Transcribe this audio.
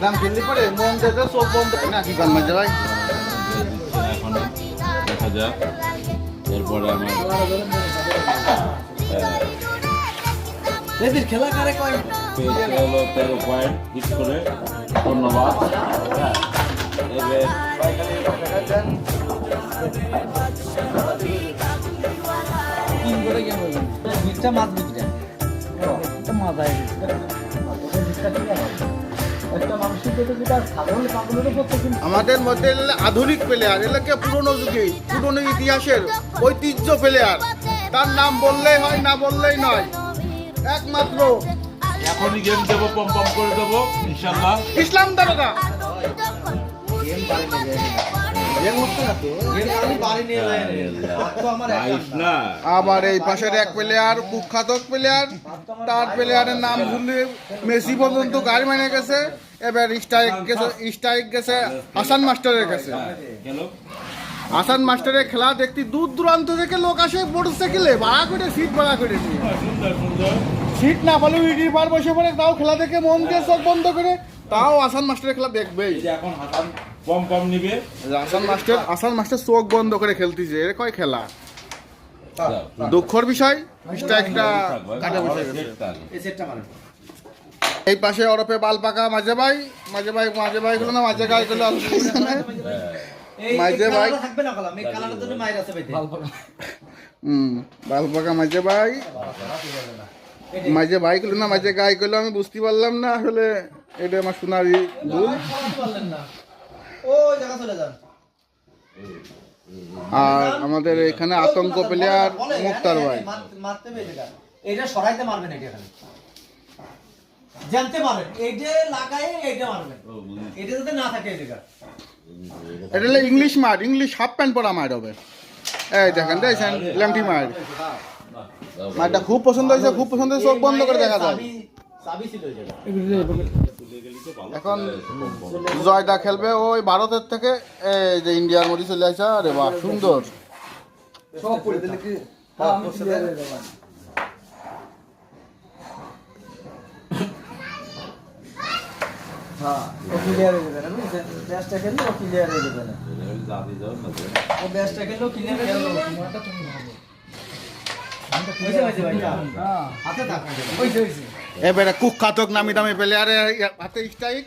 নাম খেললি পরে মন যেতে চোখ বন্ধ না কি গান মাঝে ভাই এখন দেখা যাক এরপরে আমার এদের খেলা কারে কয় পেয়েছে হলো 13 পয়েন্ট হিট করে ধন্যবাদ এবার তিন করে গেম হইল বিটটা মাছ বিটটা এটা মজা আমাদের মধ্যে আধুনিক প্লেয়ার এলাকে পুরনো যুগে পুরনো ইতিহাসের ঐতিহ্য প্লেয়ার তার নাম বললেই হয় না বললেই নয় একমাত্র এখনই গেম দেবো পম পম করে দেবো ইনশাল্লাহ ইসলাম দারোগা আবার এই পাশের এক প্লেয়ার কুখ্যাত প্লেয়ার তার প্লেয়ারের নাম ভুলে মেসি পর্যন্ত গাড়ি মানে গেছে এবার স্ট্রাইক গেছে হাসান মাস্টারের কাছে হাসান মাস্টারের খেলা দেখতে দূর দূরান্ত থেকে লোক আসে মোটরসাইকেলে ভাড়া করে সিট ভাড়া করে নিয়ে সিট না পালে উইডি পার বসে পড়ে তাও খেলা দেখে মন দিয়ে চোখ বন্ধ করে তাও হাসান মাস্টারের খেলা দেখবেই এখন হাসান পম পম নিবে হাসান মাস্টার চোখ বন্ধ করে খেলতেছে এর কয় খেলা দুঃখর বিষয় স্ট্রাইকটা কাটে বসে গেছে এই পাশে ওরফে বাল পাকা মাঝে ভাই গুলো না মাঝে গায়ে গুলো মাঝে ভাই বাল পাকা মাঝে ভাই গুলো না মাঝে গায়ে গুলো আমি বুঝতে পারলাম না আসলে এটা আমার সোনারি ভুল আর আমাদের এখানে আতঙ্ক প্লেয়ার মুক্তার ভাই এটা সরাইতে মারবেন এটা খালি জানতে পারবেন এইটা লাগায় এইটা মারবেন এটা যদি না থাকে এই জায়গা এটা হলো ইংলিশ হাফ প্যান্ট পরা মার হবে এই দেখেন দেখছেন ল্যাংটি মার মারটা খুব পছন্দ হয়েছে চোখ বন্ধ করে দেখা যায় এখন জয়দা খেলবে ওই ভারতের থেকে এই যে ইন্ডিয়ার মধ্যে চলে আসছে আরে বাহ সুন্দর সব পড়ে দিলে কি এবারে কুখ্যাতক নামি দামি প্লেয়ারের হাতে স্ট্রাইক